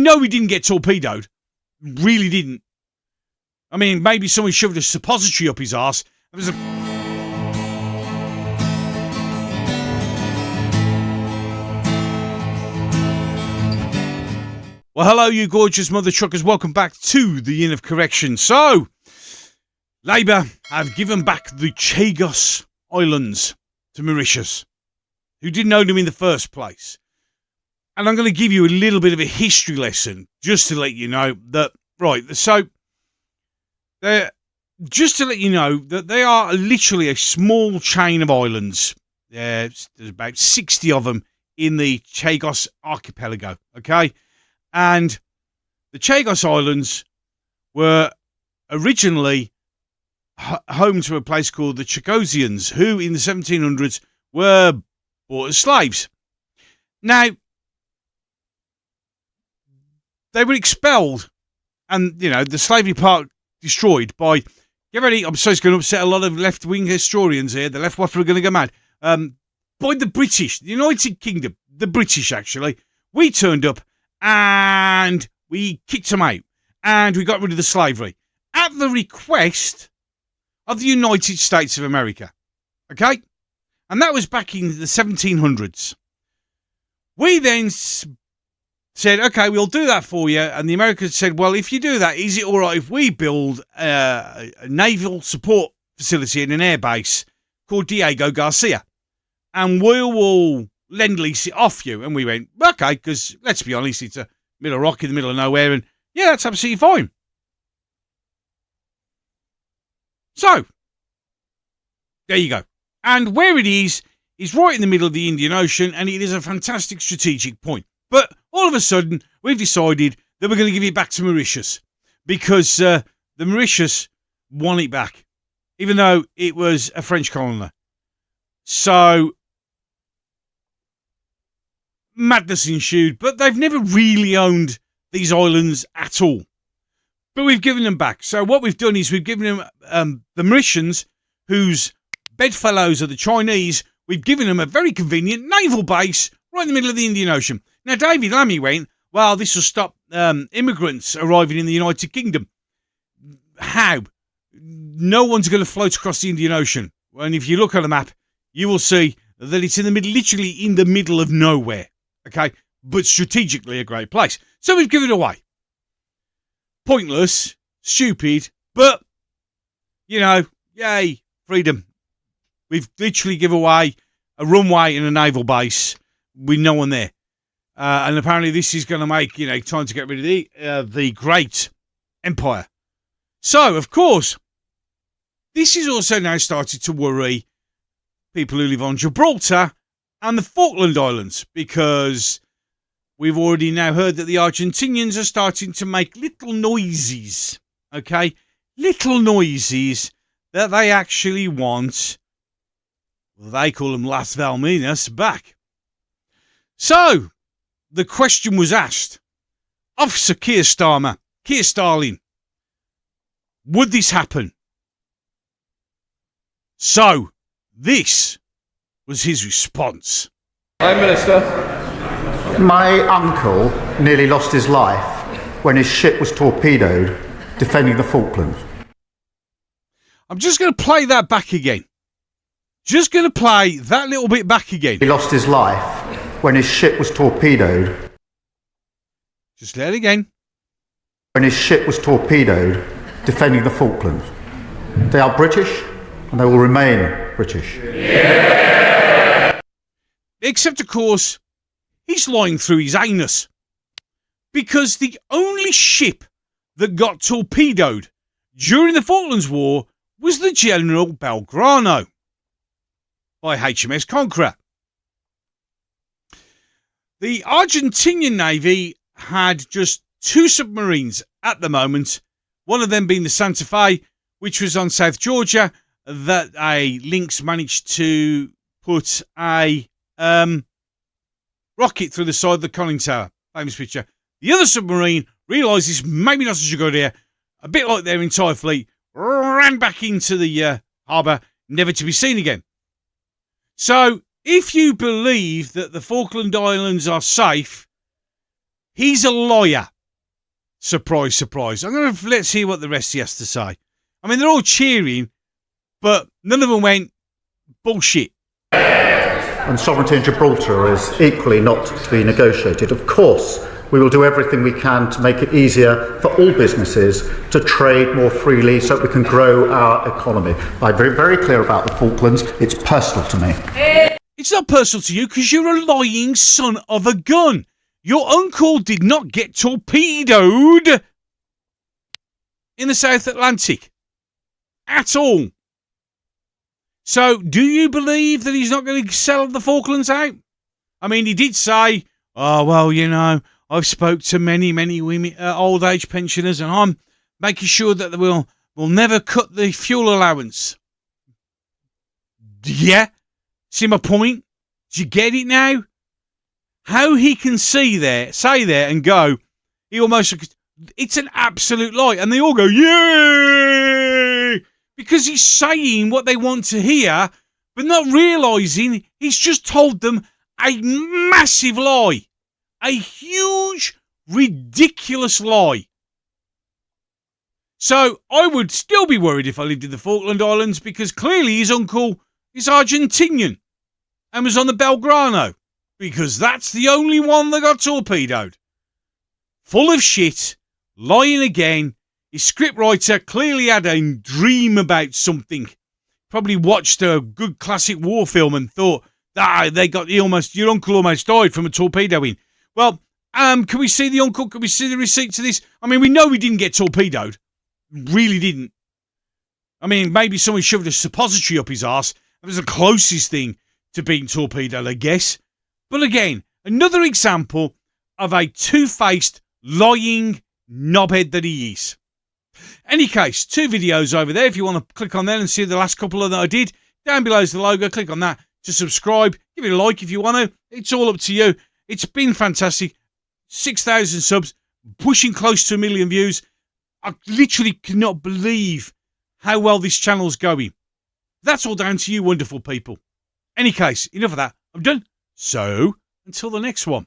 know he didn't get torpedoed. Really didn't. I mean, maybe someone shoved a suppository up his arse. It was Well, hello, you gorgeous mother truckers. Welcome back to the Inn of Correction. So, Labour have given back the Chagos Islands to Mauritius, who didn't own them in the first place. And I'm going to give you a little bit of a history lesson just to let you know that, right, so, just to let you know that they are literally a small chain of islands. There's about 60 of them in the Chagos archipelago, okay? And the Chagos Islands were originally home to a place called the Chagosians, who in the 1700s were bought as slaves. Now, they were expelled and, you know, the slavery part destroyed by, get ready, I'm sorry, it's going to upset a lot of left-wing historians here, the left waffle are going to go mad, by the British, the United Kingdom, the British actually. We turned up and we kicked them out and we got rid of the slavery at the request of the United States of America. Okay? And that was back in the 1700s. We then said, okay, we'll do that for you. And the Americans said, well, if you do that, is it all right if we build a naval support facility in an air base called Diego Garcia? And we will lend-lease it off you. And we went, okay, because let's be honest, it's a middle of rock in the middle of nowhere. And yeah, that's absolutely fine. So, there you go. And where it is right in the middle of the Indian Ocean, and it is a fantastic strategic point. But all of a sudden, we've decided that we're going to give it back to Mauritius because the Mauritius won it back, even though it was a French colony. So, madness ensued, but they've never really owned these islands at all. But we've given them back. So what we've done is we've given them the Mauritians, whose bedfellows are the Chinese, we've given them a very convenient naval base right in the middle of the Indian Ocean. Now, David Lammy went, well, this will stop immigrants arriving in the United Kingdom. How? No one's going to float across the Indian Ocean. And if you look at the map, you will see that it's in the middle, literally in the middle of nowhere. Okay? But strategically a great place. So we've given it away. Pointless, stupid, but, you know, yay, freedom. We've literally given away a runway and a naval base with no one there. And apparently this is going to make, you know, time to get rid of the great empire. So, of course, this is also now started to worry people who live on Gibraltar and the Falkland Islands, because we've already now heard that the Argentinians are starting to make little noises, okay? Little noises that they actually want, well, they call them Las Valminas, back. So, the question was asked, Officer Keir Starmer, Keir Starlin, would this happen? So, this was his response. Prime Minister. My uncle nearly lost his life when his ship was torpedoed defending the Falklands. I'm just going to play that back again. Just going to play that little bit back again. He lost his life when his ship was torpedoed. Just let it again. When his ship was torpedoed defending the Falklands. They are British and they will remain British. Yeah! Except, of course, he's lying through his anus. Because the only ship that got torpedoed during the Falklands War was the General Belgrano by HMS Conqueror. The Argentinian Navy had just 2 submarines at the moment, one of them being the Santa Fe, which was on South Georgia, that a Lynx managed to put a rocket through the side of the conning tower. Famous picture. The other submarine realises maybe not such a good idea, a bit like their entire fleet, ran back into the harbour, never to be seen again. So, if you believe that the Falkland Islands are safe, he's a liar. Surprise, surprise. Let's hear what the rest he has to say. I mean, they're all cheering, but none of them went, bullshit. And sovereignty in Gibraltar is equally not to be negotiated. Of course, we will do everything we can to make it easier for all businesses to trade more freely so that we can grow our economy. I'm very, very clear about the Falklands. It's personal to me. It's not personal to you because you're a lying son of a gun. Your uncle did not get torpedoed in the South Atlantic at all. So, do you believe that he's not going to sell the Falklands out? I mean, he did say, oh, well, you know, I've spoke to many, many women, old age pensioners, and I'm making sure that we'll never cut the fuel allowance. Yeah? See my point? Do you get it now? How he can say there and go, it's an absolute lie. And they all go, yay! Because he's saying what they want to hear, but not realising he's just told them a massive lie. A huge, ridiculous lie. So I would still be worried if I lived in the Falkland Islands because clearly his uncle is Argentinian and was on the Belgrano because that's the only one that got torpedoed. Full of shit, lying again. His scriptwriter clearly had a dream about something. Probably watched a good classic war film and thought, your uncle almost died from a torpedoing. Well, can we see the uncle? Can we see the receipt to this? I mean, we know he didn't get torpedoed. Really didn't. I mean, maybe someone shoved a suppository up his arse. That was the closest thing to being torpedoed, I guess. But again, another example of a two-faced, lying knobhead that he is. Any case, 2 videos over there. If you want to click on there and see the last couple of that I did, down below is the logo. Click on that to subscribe. Give it a like if you want to. It's all up to you. It's been fantastic. 6,000 subs, pushing close to 1 million views. I literally cannot believe how well this channel's going. That's all down to you wonderful people. Any case, enough of that. I'm done. So, until the next one.